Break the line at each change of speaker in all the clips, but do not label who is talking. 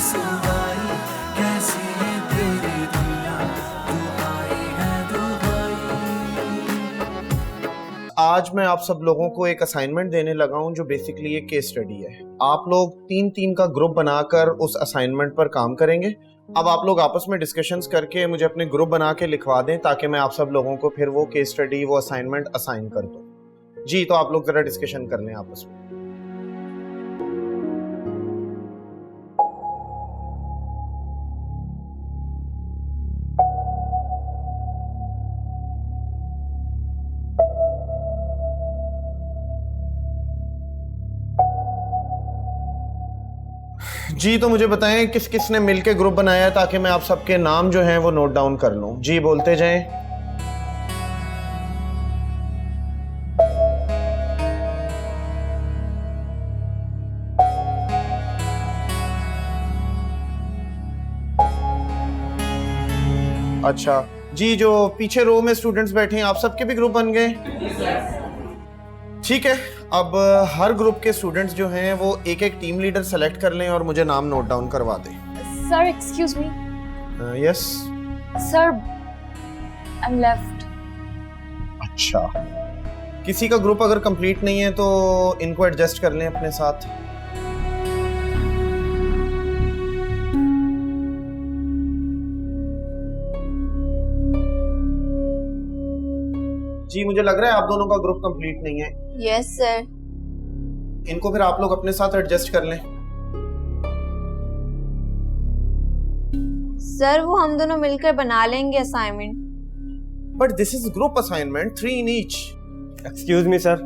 रुसवाई, कैसी है तेरी दुनिया, तू आई है दुबई।
आज मैं आप सब लोगों को एक असाइनमेंट देने लगा हूं जो बेसिकली एक केस स्टडी है। आप लोग 3-3 का ग्रुप बनाकर उस असाइनमेंट पर काम करेंगे। अब आप लोग आपस में डिस्कशंस करके मुझे अपने ग्रुप बना के लिखवा दें ताकि मैं आप सब लोगों को फिर वो केस स्टडी, वो असाइनमेंट असाइन कर दूं। जी, तो आप लोग जरा डिस्कशन कर लें आपस में। जी, तो मुझे बताएं किस किस ने मिलके ग्रुप बनाया है ताकि मैं आप सबके नाम जो हैं वो नोट डाउन कर लूं। जी, बोलते जाएं। अच्छा जी, जो पीछे रो में स्टूडेंट्स बैठे हैं आप सबके भी ग्रुप बन गए? ठीक है, अब हर ग्रुप के स्टूडेंट्स जो हैं वो एक एक टीम लीडर सेलेक्ट कर लें और मुझे नाम नोट डाउन करवा दें।
Sir, excuse me.
Yes.
Sir, I'm left.
अच्छा, किसी का ग्रुप अगर कंप्लीट नहीं है तो इनको एडजस्ट कर लें अपने साथ। जी, मुझे लग रहा है आप दोनों का ग्रुप कंप्लीट नहीं है।
Yes, sir.
इनको फिर आप लोग अपने साथ एडजस्ट कर लें।
सर, वो हम दोनों मिलकर बना लेंगे assignment.
But this is group assignment, 3 in each।
Excuse me sir,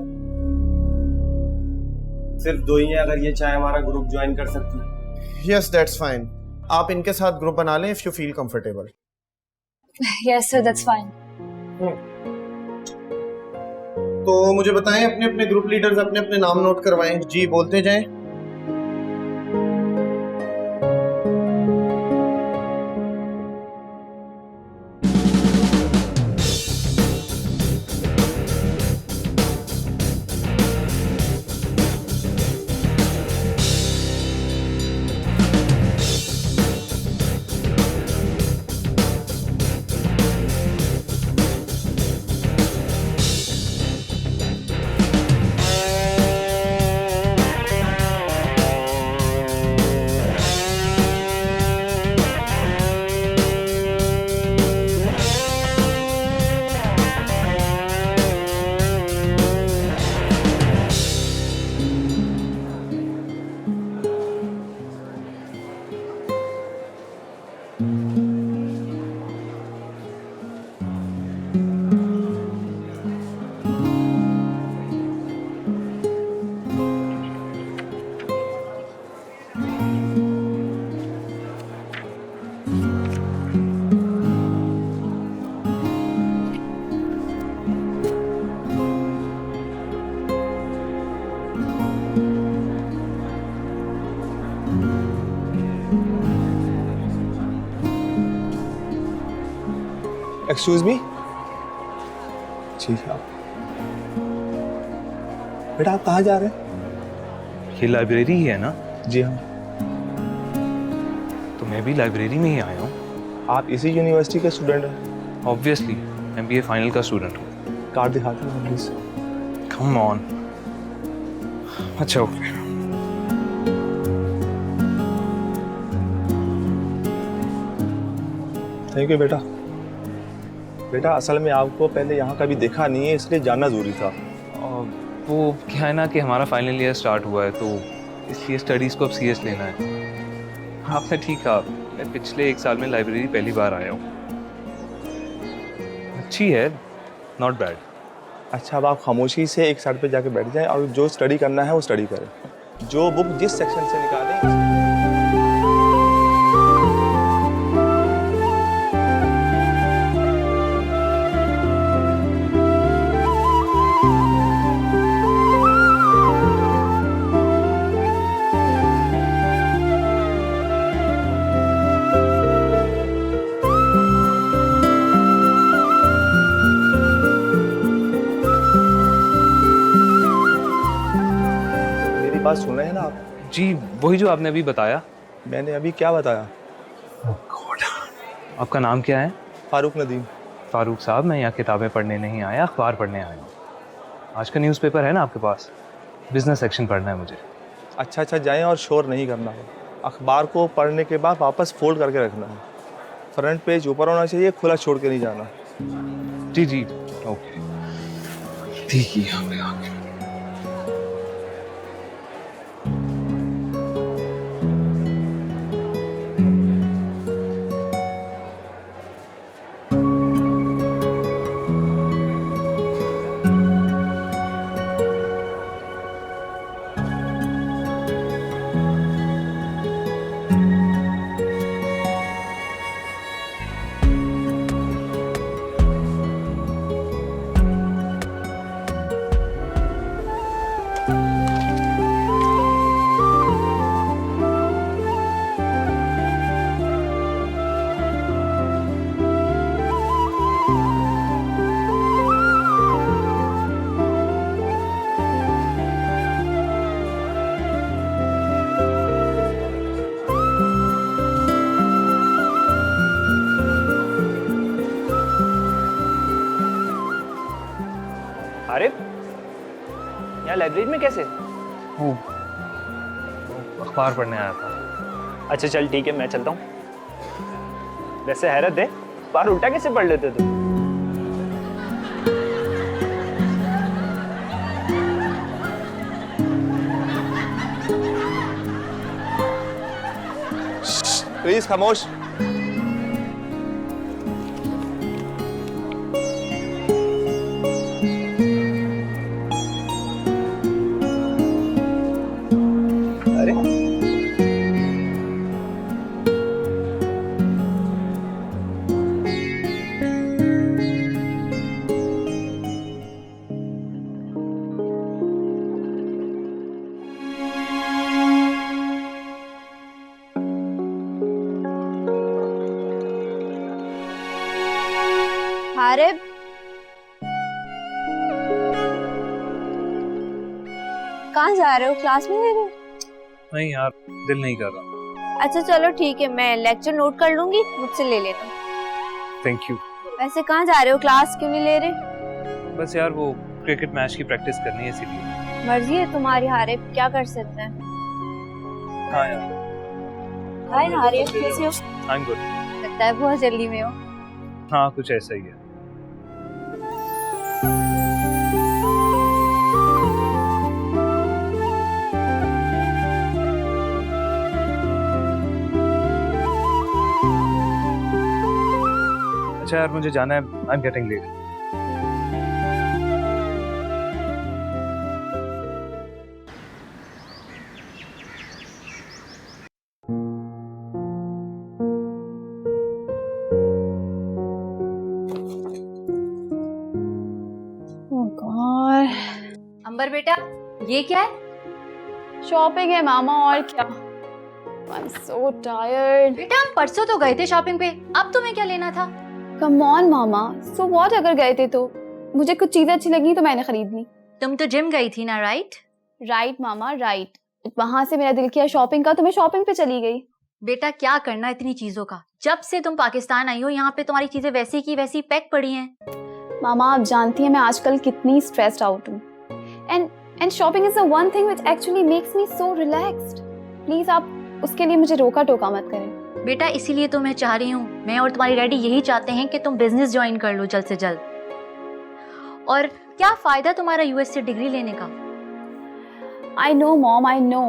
सिर्फ 2 ही हैं, अगर ये चाहे हमारा ग्रुप ज्वाइन कर सकती है।
Yes, that's fine. आप इनके साथ ग्रुप बना लें if you feel comfortable.
Yes, sir, that's fine.
तो मुझे बताएं, अपने अपने ग्रुप लीडर्स अपने अपने नाम नोट करवाएं। जी, बोलते जाएं।
Excuse me. ठीक है, बेटा आप कहाँ जा रहे हैं?
ये लाइब्रेरी ही है ना?
जी हाँ।
तो मैं भी लाइब्रेरी में ही आया हूँ।
आप इसी यूनिवर्सिटी के स्टूडेंट हैं?
ऑब्वियसली, MBA फाइनल का स्टूडेंट हूँ।
कार्ड दिखाते हैं प्लीज।
Come on. अच्छा, ओके।
थैंक यू बेटा। बेटा असल में आपको पहले यहाँ कभी देखा नहीं है, इसलिए जानना जरूरी था।
वो क्या है ना कि हमारा फाइनल ईयर स्टार्ट हुआ है, तो इसलिए स्टडीज़ को अब सीरियस लेना है। आपने ठीक कहा, मैं पिछले 1 साल में लाइब्रेरी पहली बार आया हूँ। अच्छी है, नॉट बैड।
अच्छा, अब आप खामोशी से एक साइड पे जाके बैठ जाएं और जो स्टडी करना है वो स्टडी करें। जो बुक जिस सेक्शन से निकालें। बात सुन रहे हैं ना आप?
जी, वही जो आपने अभी बताया।
मैंने अभी क्या बताया?
आपका नाम क्या है?
फारूक नदीम।
फारूक साहब, मैं यहाँ किताबें पढ़ने नहीं आया, अखबार पढ़ने आया हूँ। आज का न्यूज़पेपर है ना आपके पास? बिजनेस सेक्शन पढ़ना है मुझे।
अच्छा जाएं और शोर नहीं करना है। अखबार को पढ़ने के बाद वापस फोल्ड करके रखना है। फ्रंट पेज ऊपर होना चाहिए, खुला छोड़ के नहीं जाना।
जी ओके। ठीक है, यहाँ पे आ गया।
अरे यहाँ लाइब्रेरी में कैसे?
वो अखबार पढ़ने आया था।
अच्छा चल ठीक है, मैं चलता हूँ। वैसे हैरत है, बार उल्टा कैसे पढ़ लेते तुम?
प्लीज खामोश।
अरे
हारिब, कहाँ जा रहे हो? क्लास में दे रहे हो?
नहीं यार, दिल नहीं कर रहा।
अच्छा चलो ठीक है, मैं लेक्चर नोट कर लूंगी, मुझसे ले लेना।
Thank you.
वैसे कहाँ जा रहे हो? क्लास क्यों नहीं ले रहे?
बस यार वो क्रिकेट मैच की प्रैक्टिस करनी है इसीलिए।
मर्जी है तुम्हारी हारिब, क्या कर सकते हैं।
हाँ यार,
हाय हारिब, कैसे हो?
I am good.
लगता है बहुत जल्दी में हो।
हाँ, कुछ ऐसा ही है। अच्छा यार, मुझे जाना है, आई एम गेटिंग लेट।
अंबर बेटा, ये क्या है?
शॉपिंग है मामा, और क्या। I'm so tired.
बेटा हम परसों तो गए थे शॉपिंग पे, अब तुम्हें क्या लेना था?
Come on mama, so what अगर गए थे तो मुझे कुछ चीजें अच्छी लगी तो मैंने खरीद ली।
तुम तो जिम गई थी ना, राइट?
राइट मामा, राइट। वहां से मेरा दिल किया शॉपिंग का तो मैं शॉपिंग पे चली गई।
बेटा क्या करना इतनी चीजों का, जब से तुम पाकिस्तान आई हो यहाँ पे तुम्हारी चीजें वैसी की वैसी पैक पड़ी हैं।
मामा आप जानती हैं मैं आजकल कितनी स्ट्रेस्ड आउट हूँ। And shopping is the one thing which actually makes me so relaxed. Please आप उसके लिए मुझे रोका टोका मत करें।
बेटा इसीलिए तो मैं चाह रही हूँ, मैं और तुम्हारी डैडी यही चाहते हैं कि तुम बिजनेस ज्वाइन कर लो जल्द से जल्द। और क्या फायदा तुम्हारा यूएस से डिग्री लेने का?
I know mom, I know,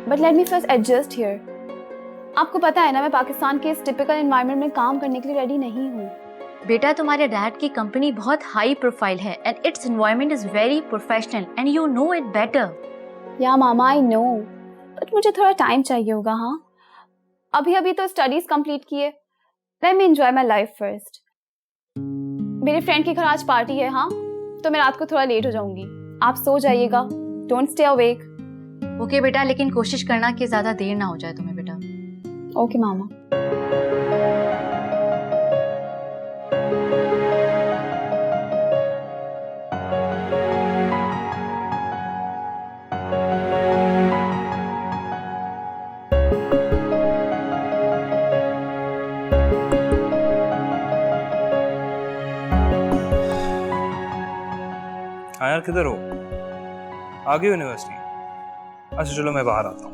but let me first adjust here. आपको पता है ना मैं पाकिस्तान के इस टिपिकल एनवायरनमेंट में काम करने के लिए रेडी नहीं हूँ।
बेटा तुम्हारे डैड की कंपनी बहुत हाई प्रोफाइल है and it's environment is very professional and you know it better.
या मामा आई नो, बट मुझे थोड़ा टाइम चाहिए होगा। हाँ अभी अभी तो स्टडीज कंप्लीट किए, let me enjoy my life first. मेरे फ्रेंड के घर आज पार्टी है, हाँ तो मैं रात को थोड़ा लेट हो जाऊंगी। आप सो जाइएगा, डोंट स्टे अवेक।
ओके बेटा, लेकिन कोशिश करना कि ज्यादा देर ना हो जाए तुम्हें बेटा।
ओके मामा।
किधर हो? आ गए यूनिवर्सिटी? अच्छा चलो मैं बाहर आता हूँ।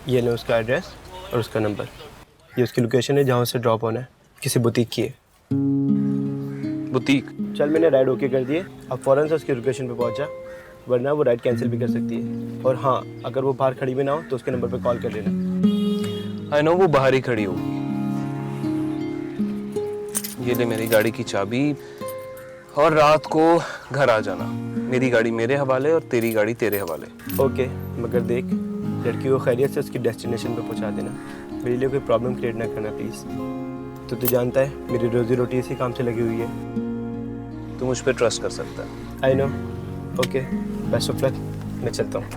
ये लो उसका एड्रेस और उसका नंबर। ये उसकी लोकेशन है जहाँ उसे ड्रॉप होना है, किसी बुटीक की है।
बुटीक?
चल मैंने राइड ओके कर दिए, अब फ़ौरन से उसकी लोकेशन पे पहुंचा, वरना वो राइड कैंसिल भी कर सकती है। और हाँ, अगर वो बाहर खड़ी भी ना हो तो उसके नंबर पे कॉल कर लेना।
आई नो वो बाहर ही खड़ी होगी। ये ले मेरी गाड़ी की चाबी और रात को घर आ जाना। मेरी गाड़ी मेरे हवाले और तेरी गाड़ी तेरे हवाले।
ओके, मगर देख लड़की को खैरियत से उसकी डेस्टिनेशन पे पहुंचा देना। मेरे लिए कोई प्रॉब्लम क्रिएट ना करना प्लीज़। तो जानता है मेरी रोजी रोटी इसी काम से लगी हुई है।
तू मुझ पर ट्रस्ट कर सकता है।
I know. Okay, best of luck. मैं चलता हूँ।